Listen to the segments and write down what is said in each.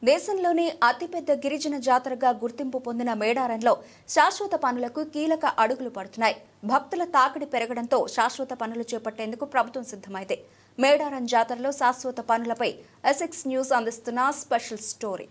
దేశంలోనే అతిపెద్ద గిరిజన జాతరగా గుర్తింపు పొందిన మేడారంలో శాశ్వత పనులకు కీలక అడుగులు పడుతున్నాయి. భక్తుల తాకిడి పెరగడంతో శాశ్వత పనులు చేపట్టేందుకు ప్రభుత్వం సిద్ధమైంది. మేడారం జాతరలో శాశ్వత పనులపై ఎస్ఎక్స్ న్యూస్ అందిస్తున్న స్పెషల్ స్టోరీ.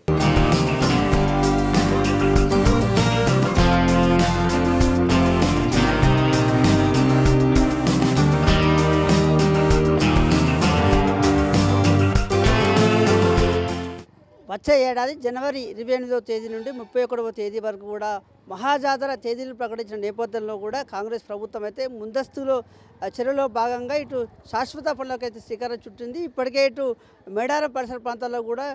వచ్చే ఏడాది జనవరి 28వ తేదీ నుండి 31వ తేదీ వరకు కూడా మహాజాతర తేదీలు ప్రకటించిన నేపథ్యంలో కూడా కాంగ్రెస్ ప్రభుత్వం అయితే ముందస్తులో చర్యలో భాగంగా ఇటు శాశ్వత పనులకు అయితే శ్రీకారం చుట్టింది. ఇప్పటికే ఇటు మేడారం పరిసర ప్రాంతాల్లో కూడా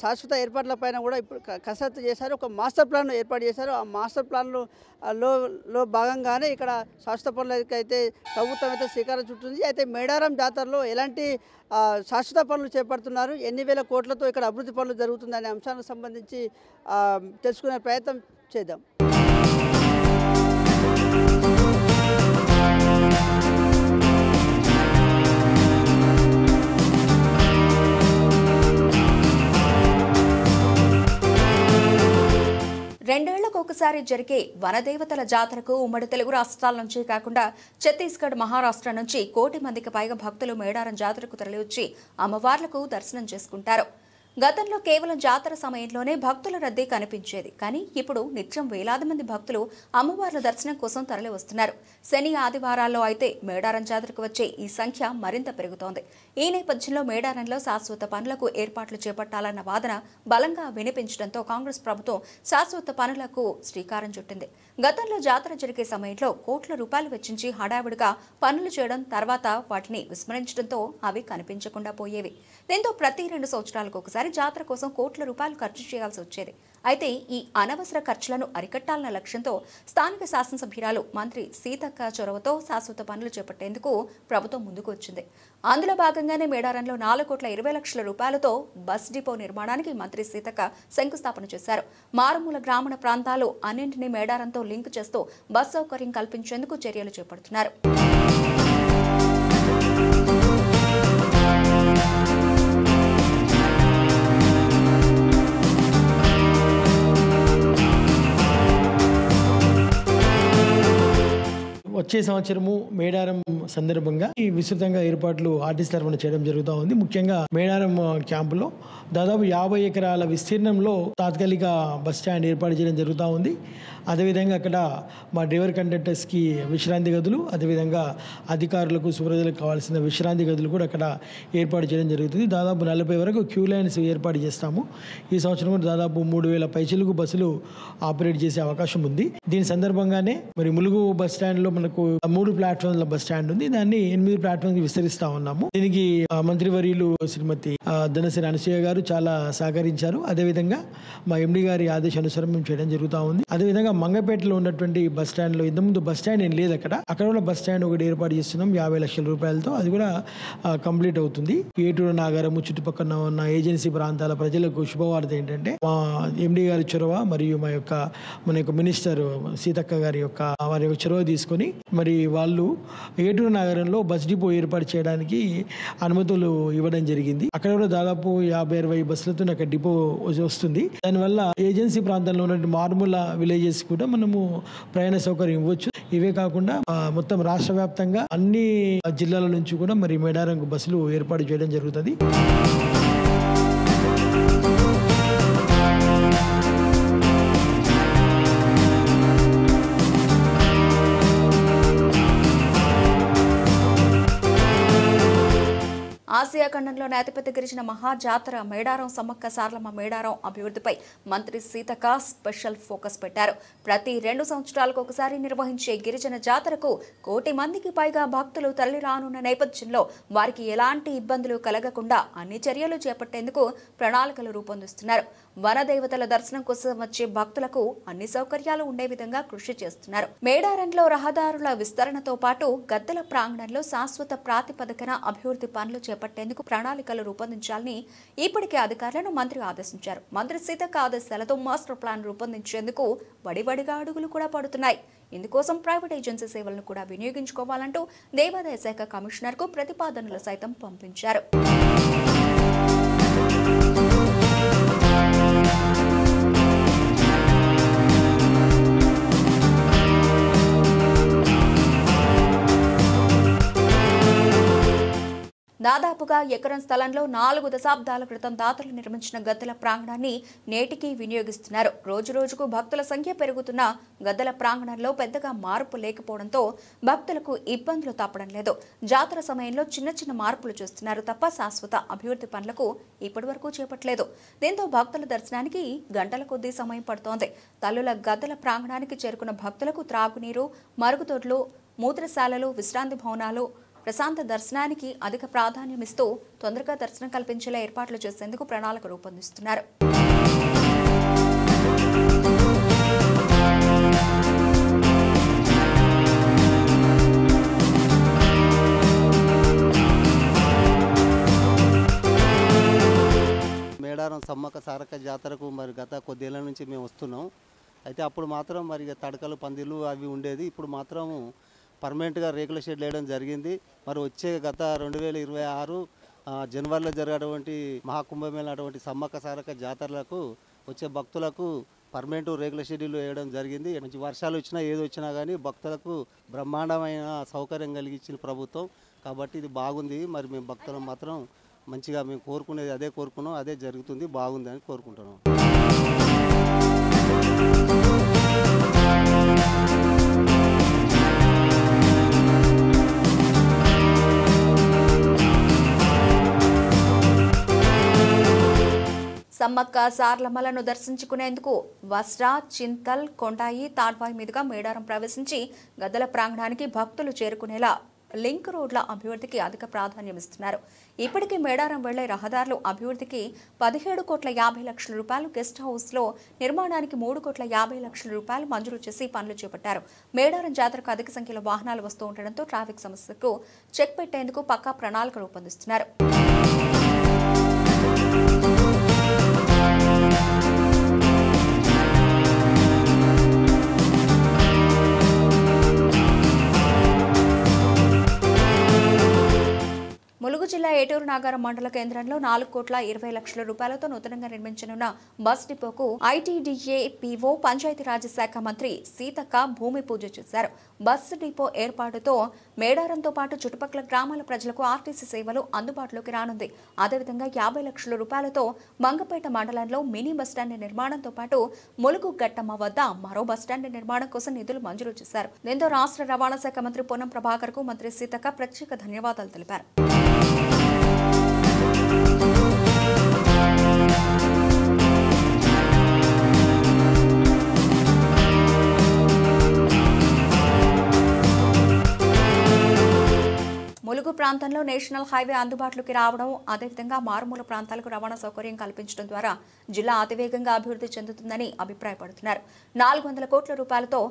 శాశ్వత ఏర్పాట్లపైన కూడా ఇప్పుడు కసరత్తు చేశారు. ఒక మాస్టర్ ప్లాన్ ఏర్పాటు చేశారు. ఆ మాస్టర్ ప్లాన్లో లో భాగంగానే ఇక్కడ శాశ్వత పనులకి అయితే ప్రభుత్వం అయితే శ్రీకారం చుట్టింది. అయితే మేడారం జాతరలో ఎలాంటి శాశ్వత పనులు చేపడుతున్నారు, ఎన్ని వేల కోట్లతో ఇక్కడ అభివృద్ధి పనులు జరుగుతుందనే అంశానికి సంబంధించి తెలుసుకునే ప్రయత్నం చేద్దాం. రెండేళ్లకు ఒకసారి జరిగే వనదేవతల జాతరకు ఉమ్మడి తెలుగు రాష్ట్రాల నుంచి కాకుండా ఛత్తీస్గఢ్, మహారాష్ట్ర నుంచి 1 కోటి మందికి పైగా భక్తులు మేడారం జాతరకు తరలివచ్చి అమ్మవార్లకు దర్శనం చేసుకుంటారు. గతంలో కేవలం జాతర సమయంలోనే భక్తుల రద్దీ కనిపించేది. కానీ ఇప్పుడు నిత్యం వేలాది మంది భక్తులు అమ్మవార్ల దర్శనం కోసం తరలి వస్తున్నారు. శని, ఆదివారాల్లో అయితే మేడారం జాతరకు వచ్చే ఈ సంఖ్య మరింత పెరుగుతోంది. ఈ నేపథ్యంలో మేడారంలో శాశ్వత పనులకు ఏర్పాట్లు చేపట్టాలన్న వాదన బలంగా వినిపించడంతో కాంగ్రెస్ ప్రభుత్వం శాశ్వత పనులకు శ్రీకారం చుట్టింది. గతంలో జాతర జరిగే సమయంలో కోట్ల రూపాయలు వెచ్చించి హడావిడిగా పనులు చేయడం, తర్వాత వాటిని విస్మరించడంతో అవి కనిపించకుండా పోయేవి. దీంతో ప్రతి 2 సంవత్సరాలకు ఒకసారి జాతర కోసం కోట్ల రూపాయలు ఖర్చు చేయాల్సి వచ్చేది. అయితే ఈ అనవసర ఖర్చులను అరికట్టాలన్న లక్ష్యంతో స్థానిక శాసనసభ్యురాలు మంత్రి సీతక్క చొరవతో శాశ్వత పనులు చేపట్టేందుకు ప్రభుత్వం ముందుకు వచ్చింది. అందులో భాగంగానే మేడారంలో 4,20,00,000 రూపాయలతో బస్ డిపో నిర్మాణానికి మంత్రి సీతక్క శంకుస్థాపన చేశారు. మారుమూల గ్రామీణ ప్రాంతాలు అన్నింటినీ మేడారంతో లింక్ చేస్తూ బస్ సౌకర్యం కల్పించేందుకు చర్యలు చేపడుతున్నారు. వచ్చే సంవత్సరము మేడారం సందర్భంగా ఈ విస్తృతంగా ఏర్పాట్లు ఆర్టీసీ తరఫున చేయడం జరుగుతూ ఉంది. ముఖ్యంగా మేడారం క్యాంపులో దాదాపు 50 ఎకరాల విస్తీర్ణంలో తాత్కాలిక బస్ స్టాండ్ ఏర్పాటు చేయడం జరుగుతూ ఉంది. అదేవిధంగా అక్కడ మా డ్రైవర్ కండక్టర్స్కి విశ్రాంతి గదులు, అదేవిధంగా అధికారులకు, సుప్రజలకు కావాల్సిన విశ్రాంతి గదులు కూడా అక్కడ ఏర్పాటు చేయడం జరుగుతుంది. దాదాపు 40 వరకు క్యూ లైన్స్ ఏర్పాటు చేస్తాము. ఈ సంవత్సరం కూడా దాదాపు 3,000 పైచిలుకు బస్సులు ఆపరేట్ చేసే అవకాశం ఉంది. దీని సందర్భంగానే మరి ములుగు బస్ స్టాండ్లో మనకు 3 ప్లాట్ఫామ్ల బస్ స్టాండ్ ఉంది. దాన్ని 8 ప్లాట్ఫామ్కి విస్తరిస్తా ఉన్నాము. దీనికి మంత్రివర్యులు శ్రీమతి ధనశ్రీ అనసూయ గారు చాలా సహకరించారు. అదేవిధంగా మా ఎండి గారి ఆదేశానుసారం మేము చేయడం జరుగుతూ ఉంది. అదేవిధంగా మంగపేటలో ఉన్నటువంటి బస్ స్టాండ్ లో ఇంతకుముందు బస్ స్టాండ్ ఏం లేదు. అక్కడ కూడా బస్ స్టాండ్ ఒకటి ఏర్పాటు చేస్తున్నాం 50 లక్షల రూపాయలతో. అది కూడా కంప్లీట్ అవుతుంది. ఏటూరు, నాగారము చుట్టుపక్కల ఉన్న ఏజెన్సీ ప్రాంతాల ప్రజలకు శుభవార్త ఏంటంటే మా ఎండి గారి చొరవ మరియు మన యొక్క మినిస్టర్ సీతక్క గారి యొక్క వారి యొక్క చొరవ తీసుకొని మరి వాళ్ళు ఏటూరు నగరంలో బస్ డిపో ఏర్పాటు చేయడానికి అనుమతులు ఇవ్వడం జరిగింది. అక్కడ కూడా దాదాపు 50-60 బస్సులతో అక్కడ డిపో వస్తుంది. దానివల్ల ఏజెన్సీ ప్రాంతంలో ఉన్న మారుమూల విలేజెస్ కూడా మనము ప్రయాణ సౌకర్యం ఇవ్వచ్చు. ఇవే కాకుండా మొత్తం రాష్ట్ర వ్యాప్తంగా అన్ని జిల్లాల నుంచి కూడా మరి మేడారంకు బస్సులు ఏర్పాటు చేయడం జరుగుతుంది. ఆసియా ఖండంలోని అతిపెద్ద గిరిజన మహాజాతర మేడారం సమ్మక్క సారలమ్మ మేడారం అభివృద్ధిపై మంత్రి సీతక్క స్పెషల్ ఫోకస్ పెట్టారు. ప్రతి 2 సంవత్సరాలకు ఒకసారి నిర్వహించే గిరిజన జాతరకు 1 కోటి మందికి పైగా భక్తులు తరలి రానున్న నేపథ్యంలో వారికి ఎలాంటి ఇబ్బందులు కలగకుండా అన్ని చర్యలు చేపట్టేందుకు ప్రణాళికలు రూపొందిస్తున్నారు. వనదేవతల దర్శనం కోసం వచ్చే భక్తులకు అన్ని సౌకర్యాలు ఉండే విధంగా కృషి చేస్తున్నారు. మేడారంలో రహదారుల విస్తరణతో పాటు గద్దెల ప్రాంగణంలో శాశ్వత ప్రాతిపదికన అభివృద్ధి పనులు చేపట్టేందుకు ప్రణాళికలు రూపొందించాలని ఇప్పటికే అధికారులను మంత్రి ఆదేశించారు. మంత్రి సీతక్క ఆదేశాలతో మాస్టర్ ప్లాన్ రూపొందించేందుకు వడివడిగా అడుగులు కూడా పడుతున్నాయి. ఇందుకోసం ప్రైవేట్ ఏజెన్సీ సేవలను కూడా వినియోగించుకోవాలంటూ దేవాదాయ శాఖ కమిషనర్కు ప్రతిపాదనలు సైతం పంపించారు. దాదాపుగా ఎకరం స్థలంలో 4 దశాబ్దాల క్రితం దాతలు నిర్మించిన గద్దెల ప్రాంగణాన్ని నేటికి వినియోగిస్తున్నారు. రోజురోజుకు భక్తుల సంఖ్య పెరుగుతున్న గద్దెల ప్రాంగణంలో పెద్దగా మార్పు లేకపోవడంతో భక్తులకు ఇబ్బందులు తప్పడం లేదు. జాతర సమయంలో చిన్న చిన్న మార్పులు చేస్తున్నారు తప్ప శాశ్వత అభివృద్ధి పనులకు ఇప్పటివరకు చేపట్టలేదు. దీంతో భక్తుల దర్శనానికి గంటల కొద్దీ సమయం పడుతోంది. తల్లుల గద్దెల ప్రాంగణానికి చేరుకున్న భక్తులకు త్రాగునీరు, మరుగుదొడ్లు, మూత్రశాలలు, విశ్రాంతి భవనాలు, ప్రశాంత దర్శనానికి అధిక ప్రాధాన్యమిస్తూ తొందరగా దర్శనం కల్పించేలా ఏర్పాట్లు చేసేందుకు ప్రణాళిక రూపొందిస్తున్నారు. మేడారం సమ్మక్క సారక్క జాతరకు మరి గత కొద్దేళ్ల నుంచి మేము వస్తున్నాం. అయితే అప్పుడు మాత్రం మరి తడకలు, పందిళ్ళు అవి ఉండేది. ఇప్పుడు మాత్రం పర్మనెంట్గా రేకుల షెడ్ వేయడం జరిగింది. మరి వచ్చే గత 2026 జనవరిలో జరిగేటువంటి మహాకుంభమేళ అటువంటి సమ్మక్క సారక్క జాతరలకు వచ్చే భక్తులకు పర్మనెంట్ రేకుల షెడ్యూల్ వేయడం జరిగింది. మంచి వర్షాలు వచ్చినా ఏది వచ్చినా కానీ భక్తులకు బ్రహ్మాండమైన సౌకర్యం కలిగించిన ప్రభుత్వం కాబట్టి ఇది బాగుంది. మరి మేము భక్తులను మాత్రం మంచిగా మేము కోరుకునేది అదే కోరుకున్నాం, అదే జరుగుతుంది, బాగుంది అని కోరుకుంటున్నాం. సమ్మక్క సార్లమ్మలను దర్శించుకునేందుకు వస్రా, చింతల్, కొండాయి, తాడ్వాయి మీదుగా మేడారం ప్రవేశించి గద్దెల ప్రాంగణానికి భక్తులు చేరుకునేలా లింక్ రోడ్ల అభివృద్ధికి అధిక ప్రాధాన్యమిస్తున్నారు. ఇప్పటికీ మేడారం వెళ్లే రహదారులు అభివృద్ధికి 17,50,00,000 రూపాయలు, గెస్ట్ హౌస్లో నిర్మాణానికి 3,50,00,000 రూపాయలు మంజూరు చేసి పనులు చేపట్టారు. మేడారం జాతరకు అధిక సంఖ్యలో వాహనాలు వస్తూ ఉండడంతో ట్రాఫిక్ సమస్యకు చెక్ పెట్టేందుకు పక్కా ప్రణాళిక రూపొందిస్తున్నారు. ములుగు జిల్లా ఏటూరు నాగారం మండల కేంద్రంలో 4,20,00,000 రూపాయలతో నూతనంగా నిర్మించనున్న బస్ డిపోకు ఐటీడీఏ పీఓ పంచాయతీరాజ్ శాఖ మంత్రి సీతక్క భూమి పూజ చేశారు. బస్ డిపో ఏర్పాటుతో మేడారంతో పాటు చుట్టుపక్కల గ్రామాల ప్రజలకు ఆర్టీసీ సేవలు అందుబాటులోకి రానుంది. అదేవిధంగా 50,00,000 రూపాయలతో మంగపేట మండలంలో మినీ బస్టాండ్ నిర్మాణంతో పాటు ములుగు గట్టమ్మ వద్ద మరో బస్టాండ్ నిర్మాణం కోసం నిధులు మంజూరు చేశారు. దీంతో రాష్ట్ర రవాణా శాఖ మంత్రి పొన్నం ప్రభాకర్ కు మంత్రి సీతక్క ప్రత్యేక ధన్యవాదాలు తెలిపారు. ములుగు ప్రాంతంలో నేషనల్ హైవే అందుబాటులోకి రావడం, అదేవిధంగా మారుమూల ప్రాంతాలకు రవాణా సౌకర్యం కల్పించడం ద్వారా జిల్లా అతివేగంగా అభివృద్ధి చెందుతుందని అభిప్రాయపడుతున్నారు. 400 కోట్ల రూపాయలతో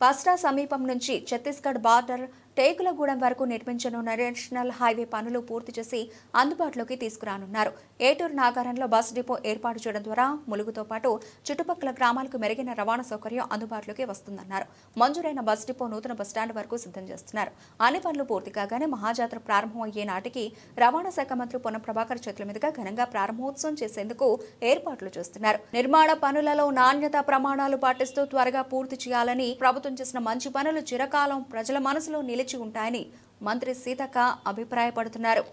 పస్రా సమీపం నుంచి ఛత్తీస్గఢ్ బార్డర్ టేకులగూడెం వరకు నిర్మించనున్న నేషనల్ హైవే పనులు పూర్తి చేసి అందుబాటులోకి తీసుకురానున్నారు. ఏటూరు నాగారంలో బస్ డిపో ఏర్పాటు చేయడం ద్వారా ములుగుతో పాటు చుట్టుపక్కల గ్రామాలకు మెరుగైన రవాణా సౌకర్యం అందుబాటులోకి వస్తుందన్నారు. మంజూరైన బస్ డిపో నూతన బస్టాండ్ వరకు సిద్ధం చేస్తున్నారు. అన్ని పనులు పూర్తి కాగానే మహాజాతర ప్రారంభమయ్యే నాటికి రవాణా శాఖ మంత్రి పొన్నం ప్రభాకర్ చేతుల మీదుగా ఘనంగా ప్రారంభోత్సవం చేసేందుకు ఏర్పాట్లు చేస్తున్నారు. నిర్మాణ పనులలో నాణ్యత ప్రమాణాలు పాటిస్తూ త్వరగా పూర్తి చేయాలని, ప్రభుత్వం చేసిన మంచి పనులు చిరకాలం ప్రజల మనసులో నిలిచి ఉంటాయని మంత్రి సీతక్క అభిప్రాయపడుతున్నారు.